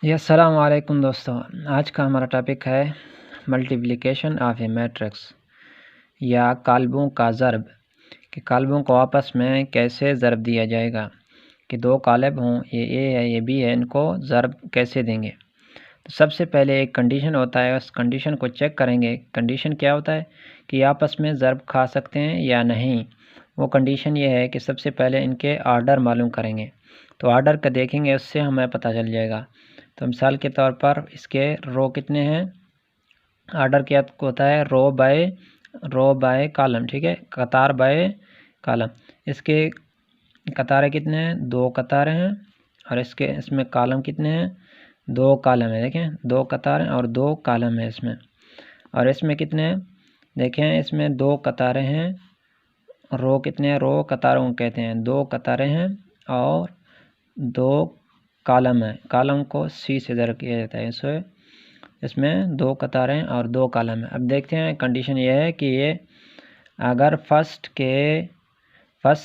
अस्सलाम वालेकुम दोस्तों। आज का हमारा टॉपिक है मल्टीप्लिकेशन ऑफ ए मैट्रिक्स या काल्बों का ज़र्ब कि काल्बों को आपस में कैसे ज़र्ब दिया जाएगा कि दो कालब हों, ये ए है ये बी है, इनको ज़र्ब कैसे देंगे। तो सबसे पहले एक कंडीशन होता है, उस कंडीशन को चेक करेंगे। कंडीशन क्या होता है कि आपस में ज़र्ब खा सकते हैं या नहीं। वो कंडीशन ये है कि सबसे पहले इनके आर्डर मालूम करेंगे। तो आर्डर का देखेंगे, उससे हमें पता चल जाएगा। तो मिसाल के तौर पर इसके रो कितने हैं, आर्डर क्या होता है, रो बाय कॉलम, ठीक है, कतार बाय कॉलम। इसके कतारें कितने हैं, 2 कतारें हैं, और इसमें कॉलम कितने हैं, 2 कॉलम है। देखें 2 कतारें और 2 कॉलम है इसमें। और इसमें कितने हैं, देखें इसमें 2 कतारें हैं, रो कितने हैं, रो कतारों को कहते हैं, 2 कतारें हैं और 2 कॉलम है। कॉलम को सी से ज़र्ब किया जाता है। इसमें 2 कतारें और 2 कॉलम है। अब देखते हैं, कंडीशन ये है कि ये अगर फर्स्ट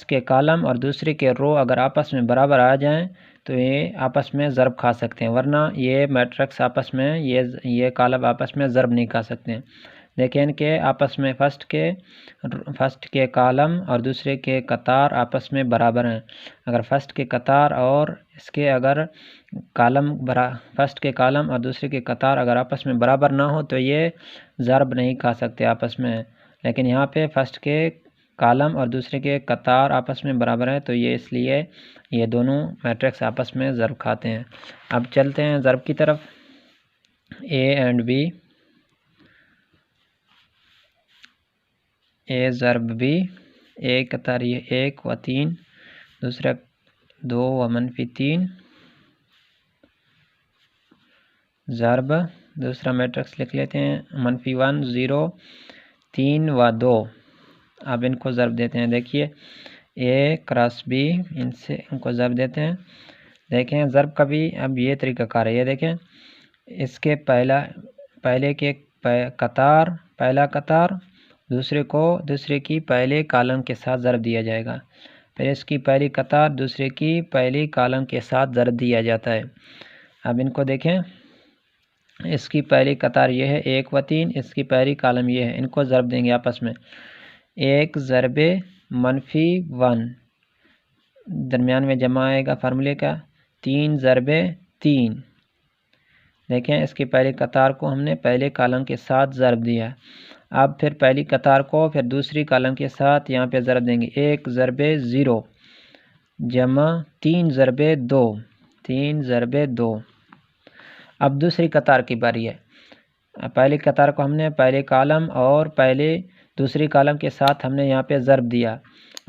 के कॉलम और दूसरे के रो अगर आपस में बराबर आ जाएं तो ये आपस में ज़र्ब खा सकते हैं, वरना ये मैट्रिक्स आपस में ये कॉलम आपस में ज़र्ब नहीं खा सकते हैं। देखें इनके आपस में फर्स्ट के कॉलम और दूसरे के कतार आपस में बराबर हैं। अगर फर्स्ट के कतार और इसके अगर फर्स्ट के कॉलम और दूसरे के कतार अगर आपस में बराबर ना हो तो ये ज़र्ब नहीं खा सकते आपस में। लेकिन यहाँ पे फर्स्ट के कॉलम और दूसरे के कतार आपस में बराबर है, तो ये इसलिए ये दोनों मैट्रिक्स आपस में ज़र्ब खाते हैं। अब चलते हैं ज़र्ब की तरफ। ए एंड बी, ए ज़र्ब बी, ए कतार ये 1 व 3, दूसरा 2 व -3 ज़र्ब। दूसरा मैट्रिक्स लिख लेते हैं, -1 0 3 व 2। अब इनको ज़र्ब देते हैं। देखिए ए क्रॉस बी, इनको ज़र्ब देते हैं। देखें ज़र्ब का भी अब ये तरीक़ाकार है। ये देखें इसके पहला कतार दूसरे की पहले कॉलम के साथ ज़र्ब दिया जाएगा। फिर इसकी पहली कतार दूसरे की पहली कॉलम के साथ ज़र्ब दिया जाता है। अब इनको देखें, इसकी पहली कतार ये है 1 व 3, इसकी पहली कॉलम ये है, इनको ज़र्ब देंगे आपस में। 1 ज़रबे -1 दरमियान में जमा आएगा फार्मूले का, 3 ज़रबे 3। देखें इसकी पहली कतार को हमने पहले कॉलम के साथ ज़र्ब दिया। अब फिर पहली कतार को फिर दूसरी कॉलम के साथ यहाँ पे ज़र्ब देंगे। 1 ज़रबे 0 जमा 3 ज़रबे 2, 3 ज़रबे 2। अब दूसरी कतार की बारी है। पहली कतार को हमने पहले कॉलम और दूसरी कॉलम के साथ हमने यहाँ पे ज़र्ब दिया।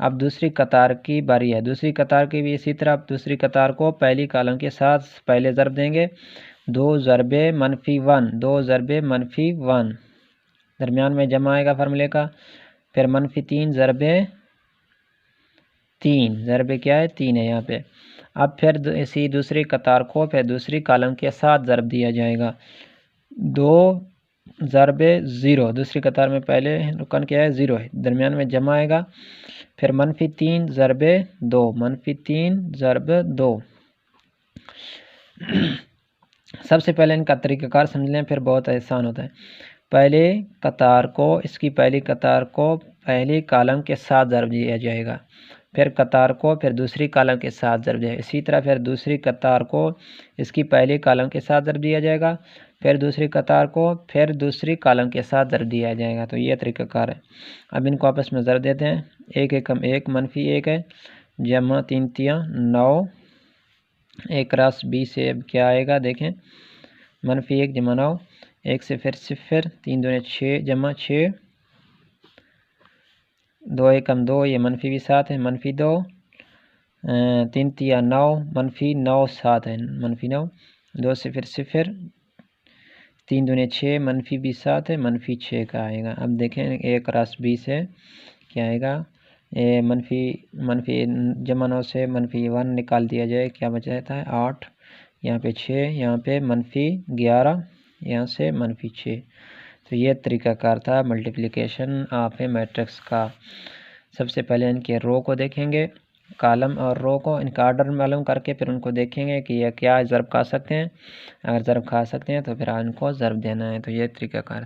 अब दूसरी कतार की बारी है। दूसरी कतार की भी इसी तरह दूसरी कतार को पहली कॉलम के साथ पहले ज़र्ब देंगे। 2 ज़रबे -1, 2 ज़रबे -1 दरमियान में जमा आएगा फार्मूले का। फिर -3 ज़रबे 3, ज़रबे क्या है 3 है यहाँ पे। अब फिर इसी दूसरी कतार को फिर दूसरी कॉलम के साथ ज़र्ब दिया जाएगा। 2 ज़रबे 0, दूसरी कतार में पहले रुकन क्या है 0 है, दरमियान में जमा आएगा। फिर -3 ज़रबे 2, -3 ज़रब 2। सबसे पहले इनका तरीक़ाकार समझ लें, फिर बहुत आसान होता है। पहले कतार को इसकी पहली कतार को पहली कॉलम के साथ ज़र्ब दिया जाएगा, फिर कतार को फिर दूसरी कॉलम के साथ ज़र्ब दिया, इसी तरह फिर दूसरी कतार को इसकी पहली कॉलम के साथ ज़र्ब दिया जाएगा, फिर दूसरी कतार को फिर दूसरी कॉलम के साथ ज़र्ब दिया जाएगा। तो ये तरीक़ाकार है। अब इनको आपस में ज़र्ब देते हैं। 1 एकम 1 -1 है, जमा 3 तियाँ 9। 1 क्रॉस बी से अब क्या आएगा, देखें -1 जमा 9, 1 से फिर 0, 3 दूने 6 जमा 6, 2 एकम 2, ये मनफी भी 7 है, -2, 3 तिया 9, -9 7 है, -9, 2 से फिर 0, 3 दूने 6, मनफी भी 7 है, -6 का आएगा। अब देखें 1 क्रॉस बी से क्या आएगा, ये मनफी जमा 9 से -1 निकाल दिया जाए, क्या बचा रहता है 8, यहाँ पे 6, यहाँ पे -11, यहाँ से -6। तो ये तरीक़ाकार था मल्टीप्लिकेशन ऑफ ए मैट्रिक्स का। सबसे पहले इनके रो को देखेंगे, कॉलम और रो को इनका ऑर्डर मालूम करके फिर उनको देखेंगे कि ये क्या ज़रब खा सकते हैं। अगर ज़रब खा सकते हैं तो फिर इनको ज़रब देना है। तो ये तरीक़ाकार।